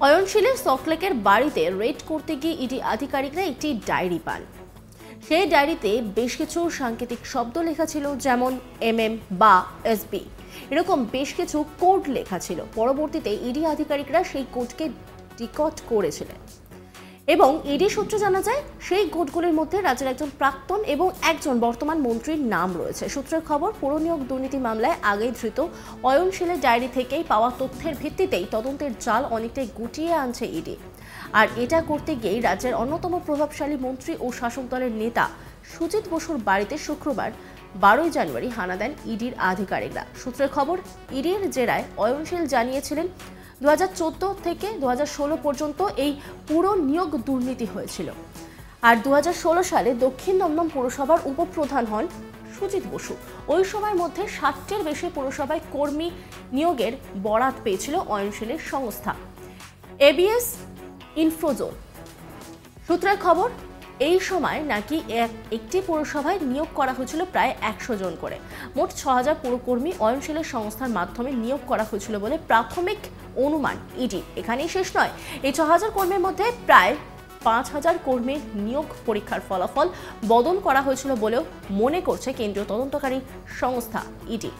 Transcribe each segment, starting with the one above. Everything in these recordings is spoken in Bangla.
অয়নশীলের সল্টলেকের বাড়িতে রেড করতে গিয়ে ইডি আধিকারিকরা একটি ডায়েরি পান। সেই ডায়েরিতে বেশ কিছু সাংকেতিক শব্দ লেখা ছিল, যেমন বা এসবি, এরকম বেশ কিছু কোড লেখা ছিল। পরবর্তীতে ইডি আধিকারিকরা সেই কোডকে ডিকোড করেছিলেন এবং ইডি সূত্রে জানা যায় সেই কোডগুলির মধ্যে রাজ্যের একজন প্রাক্তন এবং একজন বর্তমান মন্ত্রীর নাম রয়েছে। সূত্রের খবর, পুর নিয়োগ দুর্নীতি মামলায় আগেই ধৃত অয়নশীলের ডায়েরি থেকেই পাওয়া তথ্যের ভিত্তিতেই তদন্তের জাল অনেকটাই গুটিয়ে আনছে ইডি। আর এটা করতে গিয়েই রাজ্যের অন্যতম প্রভাবশালী মন্ত্রী ও শাসক দলের নেতা সুজিত বসুর বাড়িতে শুক্রবার 12 জানুয়ারি হানা দেন ইডির আধিকারিকরা। সূত্রের খবর, ইডির জেরায় অয়নশীল জানিয়েছিলেন 2014 থেকে 2016 পর্যন্ত এই পুরো নিয়োগ দুর্নীতি হয়েছিল। আর 2016 সালে দক্ষিণ দমদম পুরসভার উপপ্রধান হন সুজিত বসু। ওই সময়ের মধ্যে 60টির বেশি পুরসভায় কর্মী নিয়োগের বরাত পেয়েছিল অয়নশীলের সংস্থা এবিএস ইনফ্রোজোন। সূত্রের খবর, এই সময় নাকি একটি পুরসভায় নিয়োগ করা হয়েছিল প্রায় 100 জন করে। মোট 6000 পুরকর্মী অয়নশীলের সংস্থার মাধ্যমে নিয়োগ করা হয়েছিল বলে প্রাথমিক অনুমান ইডি। এখানেই শেষ নয়, এই 6000 কর্মীর মধ্যে প্রায় 5000 কর্মীর নিয়োগ পরীক্ষার ফলাফল বদল করা হয়েছিল বলেও মনে করছে কেন্দ্রীয় তদন্তকারী সংস্থা ইডি।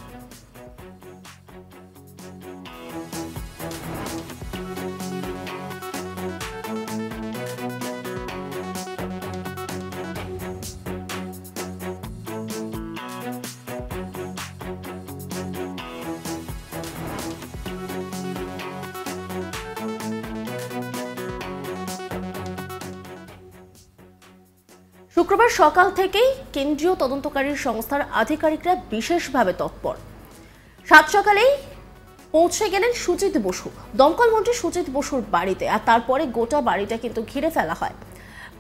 শুক্রবার সকাল থেকেই কেন্দ্রীয় তদন্তকারী সংস্থার আধিকারিকরা বিশেষভাবে তৎপর। সাত সকালেই পৌঁছে গেলেন সুজিত বসু, দমকল মন্ত্রী সুজিত বসুর বাড়িতে। আর তারপরে গোটা বাড়িটা কিন্তু ঘিরে ফেলা হয়।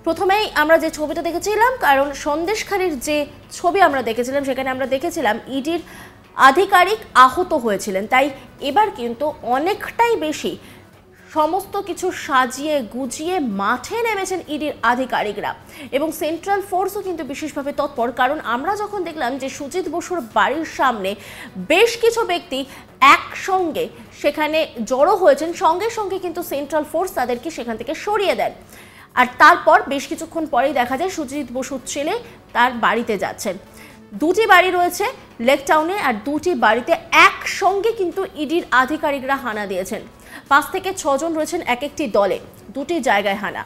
প্রথমেই আমরা যে ছবিটা দেখেছিলাম, কারণ সন্দেশখালীর যে ছবি আমরা দেখেছিলাম সেখানে আমরা দেখেছিলাম ইডির আধিকারিক আহত হয়েছিলেন, তাই এবার কিন্তু অনেকটাই বেশি সমস্ত কিছু সাজিয়ে গুজিয়ে মাঠে নেমেছেন ইডির আধিকারিকরা এবং সেন্ট্রাল ফোর্সও কিন্তু বিশেষভাবে তৎপর। কারণ আমরা যখন দেখলাম যে সুজিত বসুর বাড়ির সামনে বেশ কিছু ব্যক্তি একসঙ্গে সেখানে জড়ো হয়েছেন, সঙ্গে সঙ্গে কিন্তু সেন্ট্রাল ফোর্স তাদেরকে সেখান থেকে সরিয়ে দেন। আর তারপর বেশ কিছুক্ষণ পরেই দেখা যায় সুজিত বসুর ছেলে তার বাড়িতে যাচ্ছেন। দুটি বাড়ি রয়েছে লেক টাউনে, আর দুটি বাড়িতে একসঙ্গে কিন্তু ইডির আধিকারিকরা হানা দিয়েছেন। 5 থেকে 6 জন রয়েছেন এক একটি দলে, দুটি জায়গায় হানা।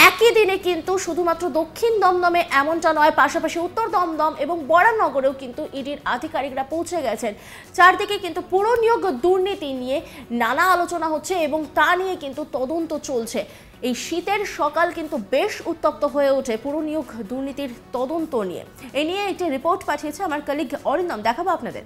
একই দিনে কিন্তু শুধুমাত্র দক্ষিণ দমদমে এমনটা নয়, পাশাপাশি উত্তর দমদম এবং বরানগরেও কিন্তু ইডির আধিকারিকরা পৌঁছে গেছেন। চারদিকে কিন্তু পুরো নিয়োগ দুর্নীতি নিয়ে নানা আলোচনা হচ্ছে এবং তা নিয়ে কিন্তু তদন্ত চলছে। এই শীতের সকাল কিন্তু বেশ উত্তপ্ত হয়ে ওঠে পুরো নিয়োগ দুর্নীতির তদন্ত নিয়ে। এ নিয়ে একটি রিপোর্ট পাঠিয়েছে আমার কলিগ অরিন্দম, দেখাবো আপনাদের।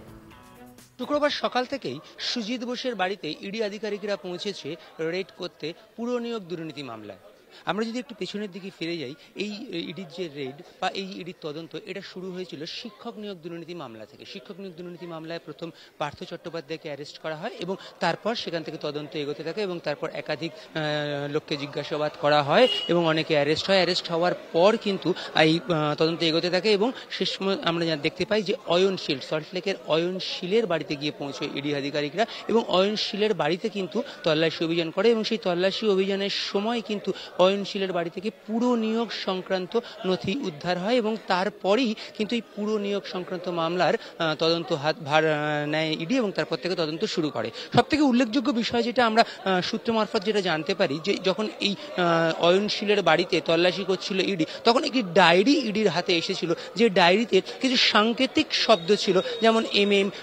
শুক্রবার সকাল থেকেই সুজিত বোসের বাড়িতে ইডি আধিকারিকরা পৌঁছেছে রেড করতে পুরো নিয়োগ দুর্নীতি মামলায়। আমরা যদি একটু পেছনের দিকে ফিরে যাই, এই ইডির যে রেড বা এই ইডির তদন্ত, এটা শুরু হয়েছিল শিক্ষক নিয়োগ দুর্নীতি মামলা থেকে। শিক্ষক নিয়োগ দুর্নীতি মামলায় প্রথম পার্থ চট্টোপাধ্যায়কে অ্যারেস্ট করা হয় এবং তারপর সেখান থেকে তদন্ত এগোতে থাকে এবং তারপর একাধিক লোককে জিজ্ঞাসাবাদ করা হয় এবং অনেকে অ্যারেস্ট হয়। অ্যারেস্ট হওয়ার পর কিন্তু এই তদন্ত এগোতে থাকে এবং শেষ আমরা দেখতে পাই যে অয়নশীল, সল্টলেকের অয়নশীলের বাড়িতে গিয়ে পৌঁছয় ইডি আধিকারিকরা এবং অয়নশীলের বাড়িতে কিন্তু তল্লাশি অভিযান করে এবং সেই তল্লাশি অভিযানের সময় কিন্তু অয়নশীলের বাড়ি থেকে পুরো নিয়োগ সংক্রান্ত নথি উদ্ধার হয় এবং তারপরেই কিন্তু এই পুরো নিয়োগ সংক্রান্ত মামলার তদন্ত হাত ভার নেয় ইডি এবং তারপর থেকে তদন্ত শুরু করে। সব থেকে উল্লেখযোগ্য বিষয় যেটা আমরা সূত্র মারফত যেটা জানতে পারি, যে যখন এই অয়নশীলের বাড়িতে তল্লাশি করছিল ইডি, তখন একটি ডায়েরি ইডির হাতে এসেছিল, যে ডায়েরিতে কিছু সাংকেতিক শব্দ ছিল, যেমন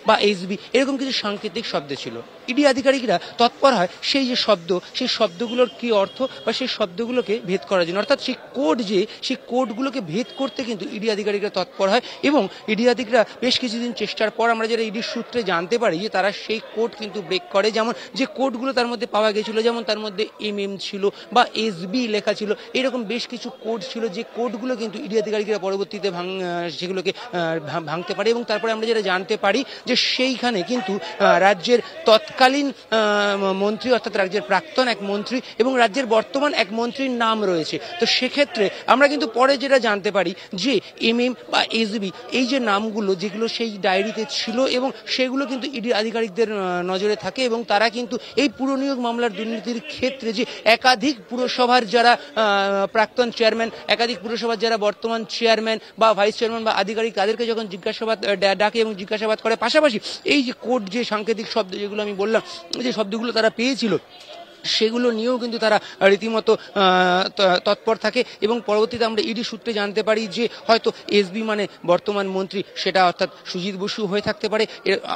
বা এসবি, এরকম কিছু সাংকেতিক শব্দ ছিল। ইডি আধিকারিকরা তৎপর হয় সেই যে শব্দ, সেই শব্দগুলোর কি অর্থ বা সেই শব্দগুলোকে ভেদ করার জন্য, অর্থাৎ সেই কোড, যে সেই কোডগুলোকে ভেদ করতে কিন্তু ইডি আধিকারিকরা তৎপর হয় এবং ইডি আধিকারিকরা বেশ কিছুদিন চেষ্টার পর আমরা যারা ইডির সূত্রে জানতে পারি যে তারা সেই কোড কিন্তু ব্রেক করে। যেমন যে কোডগুলো তার মধ্যে পাওয়া গেছিল, যেমন তার মধ্যে ছিল বা এসবি লেখা ছিল, এরকম বেশ কিছু কোড ছিল, যে কোডগুলো কিন্তু ইডি আধিকারিকরা পরবর্তীতে সেগুলোকে ভাঙতে পারে এবং তারপরে আমরা যেটা জানতে পারি যে সেইখানে কিন্তু রাজ্যের তৎকালীন তৎকালীন মন্ত্রী অর্থাৎ রাজ্যের প্রাক্তন এক মন্ত্রী এবং রাজ্যের বর্তমান এক মন্ত্রীর নাম রয়েছে। তো সেক্ষেত্রে আমরা কিন্তু পরে যেটা জানতে পারি যে এমএম বা এসবি এই যে নামগুলো যেগুলো সেই ডায়েরিতে ছিল এবং সেগুলো কিন্তু ইডি আধিকারিকদের নজরে থাকে এবং তারা কিন্তু এই পুরনিয়োগ মামলার দুর্নীতির ক্ষেত্রে যে একাধিক পুরসভার যারা প্রাক্তন চেয়ারম্যান, একাধিক পুরসভার যারা বর্তমান চেয়ারম্যান বা ভাইস চেয়ারম্যান বা আধিকারিক, তাদেরকে যখন জিজ্ঞাসাবাদ ডাকে এবং জিজ্ঞাসাবাদ করে, পাশাপাশি এই যে কোড যে সাংকেতিক শব্দ যেগুলো আমি বললাম, যে শব্দগুলো তারা পেয়েছিল সেগুলো নিয়েও কিন্তু তারা রীতিমতো তৎপর থাকে এবং পরবর্তীতে আমরা ইডি সূত্রে জানতে পারি যে হয়তো এসবি মানে বর্তমান মন্ত্রী সেটা অর্থাৎ সুজিত বসু হয়ে থাকতে পারে,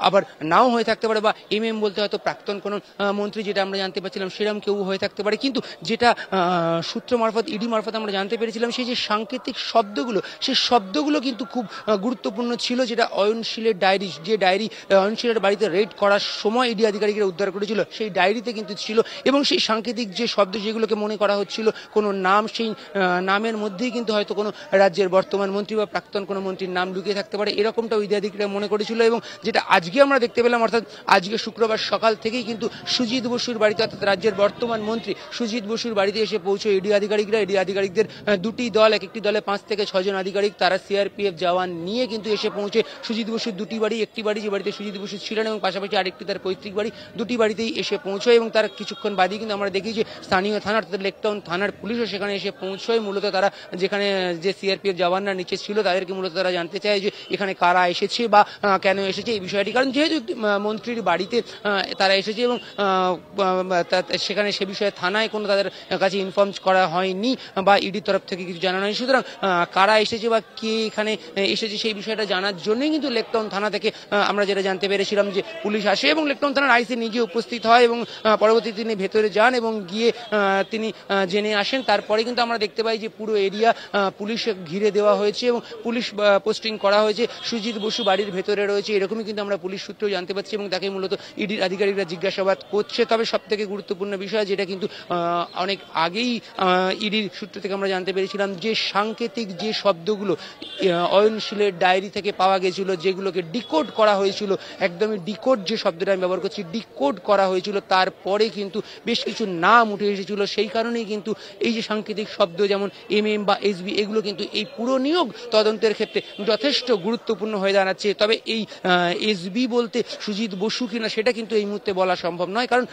আবার নাও হয়ে থাকতে পারে, বা এমএম বলতে হয়তো প্রাক্তন কোনো মন্ত্রী যেটা আমরা জানতে পারছিলাম সেরকম কেউ হয়ে থাকতে পারে। কিন্তু যেটা সূত্র মারফত ইডি মারফত আমরা জানতে পেরেছিলাম সেই যে সাংকেতিক শব্দগুলো, সেই শব্দগুলো কিন্তু খুব গুরুত্বপূর্ণ ছিল, যেটা অয়নশীলের ডায়েরি, যে ডায়েরি অয়নশীলের বাড়িতে রেড করার সময় ইডি আধিকারিকরা উদ্ধার করেছিল সেই ডায়েরিতে কিন্তু ছিল এবং সেই সাংকেতিক যে শব্দ যেগুলোকে মনে করা হচ্ছিল কোনো নাম, সেই নামের মধ্যেই কিন্তু হয়তো কোনো রাজ্যের বর্তমান মন্ত্রী বা প্রাক্তন কোনো মন্ত্রীর নাম লুকিয়ে থাকতে পারে, এরকমটাও ইডি আধিকারিকরা মনে করেছিল। এবং যেটা আজকে আমরা দেখতে পেলাম, অর্থাৎ আজকে শুক্রবার সকাল থেকেই কিন্তু সুজিত বসুর বাড়িতে অর্থাৎ রাজ্যের বর্তমান মন্ত্রী সুজিত বসুর বাড়িতে এসে পৌঁছয় ইডি আধিকারিকরা। ইডি আধিকারিকদের দুটি দল, এক একটি দলে 5 থেকে 6 জন আধিকারিক, তারা সিআরপিএফ জওয়ান নিয়ে কিন্তু এসে পৌঁছে সুজিত বসুর দুটি বাড়ি, একটি বাড়ি যে বাড়িতে সুজিত বসু ছিলেন এবং পাশাপাশি আরেকটি তার পৈতৃক বাড়ি, দুটি বাড়িতেই এসে পৌঁছয়। এবং তার কিছুক্ষণ বাদেই কিন্তু আমরা দেখি যে স্থানীয় থানা অর্থাৎ লেকটাউন থানার পুলিশও সেখানে এসে পৌঁছয়। মূলত তারা যেখানে যে সিআরপিএফ জওয়ানরা নিচে ছিল তাদেরকে মূলত তারা জানতে চায় যে এখানে কারা এসেছে বা কেন এসেছে এই বিষয়টি, কারণ যেহেতু মন্ত্রীর বাড়িতে তারা এসেছে এবং সেখানে সে বিষয়ে থানায় কোনো তাদের কাছে ইনফর্ম করা হয়নি বা ইডির তরফ থেকে কিছু জানানো হয়নি। সুতরাং কারা এসেছে বা কে এখানে এসেছে সেই বিষয়টা জানার জন্যই কিন্তু লেকটাউন থানা থেকে আমরা যেটা জানতে পেরেছিলাম যে পুলিশ আসে এবং লেকটাউন থানার আইসি নিজে উপস্থিত হয় এবং পরবর্তীতে তিনি ভেতরে যান এবং গিয়ে তিনি জেনে আসেন। তারপরে কিন্তু আমরা দেখতে পাই যে পুরো এরিয়া পুলিশ ঘিরে দেওয়া হয়েছে এবং পুলিশ পোস্টিং করা হয়েছে, সুজিত বসু বাড়ির ভেতরে রয়েছে, এরকমই কিন্তু আমরা পুলিশ সূত্রেও জানতে পারছি এবং তাকে মূলত ইডির আধিকারিকরা জিজ্ঞাসাবাদ করছে। তবে সব থেকে গুরুত্বপূর্ণ বিষয় যেটা কিন্তু অনেক আগেই ইডির সূত্র থেকে আমরা জানতে পেরেছিলাম যে সাংকেতিক যে শব্দগুলো অয়নশীলের ডায়েরি থেকে পাওয়া গেছিল, যেগুলোকে ডিকোড করা হয়েছিল, একদমই ডিকোড যে শব্দটা আমি ব্যবহার করছি, ডিকোড করা হয়েছিল, তারপরে কিন্তু বেশ কিছু নাম উঠে এসেছিল। সেই কারণেই কিন্তু এই যে সাংকেতিক শব্দ যেমন এমএম বা এসবি এগুলো কিন্তু এই পুরো নিয়োগ তদন্তের ক্ষেত্রে যথেষ্ট গুরুত্বপূর্ণ হয়ে দাঁড়াচ্ছে। তবে এই এসবি বলতে সুজিত বসু কিনা সেটা কিন্তু এই মুহূর্তে বলা সম্ভব নয়, কারণ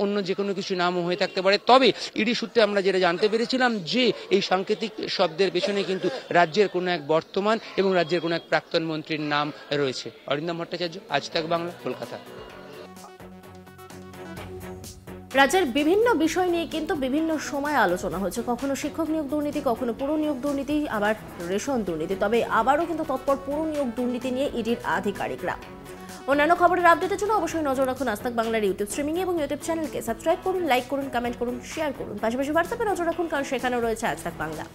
অন্য যে কোনো কিছু নামও হয়ে থাকতে পারে। তবে ইডি সূত্রে আমরা যেটা জানতে পেরেছিলাম যে এই সাংকেতিক শব্দের পেছনে কিন্তু রাজ্যের কোনো এক বর্তমান এবং রাজ্যের কোনো এক প্রাক্তন মন্ত্রীর নাম রয়েছে। অরিন্দম ভট্টাচার্য, আজ তাক বাংলা, কলকাতা। রাজ্যের বিভিন্ন বিষয় নিয়ে কিন্তু বিভিন্ন সময় আলোচনা হচ্ছে, কখনো শিক্ষক নিয়োগ দুর্নীতি, কখনো পুর নিয়োগ দুর্নীতি, আবার রেশন দুর্নীতি, তবে আবারও কিন্তু তৎপর পুর নিয়োগ দুর্নীতি নিয়ে ইডির আধিকারিকরা। অন্যান্য খবরের আপডেটের জন্য অবশ্যই নজর রাখুন আজ তাক বাংলার ইউটিউব স্ট্রিমিং এবং ইউটিউব চ্যানেলকে সাবস্ক্রাইব করুন, লাইক করুন, কমেন্ট করুন, শেয়ার করুন, পাশাপাশি হোয়াটসঅ্যাপে নজর রাখুন, কারণ সেখানেও রয়েছে আজ তাক বাংলা।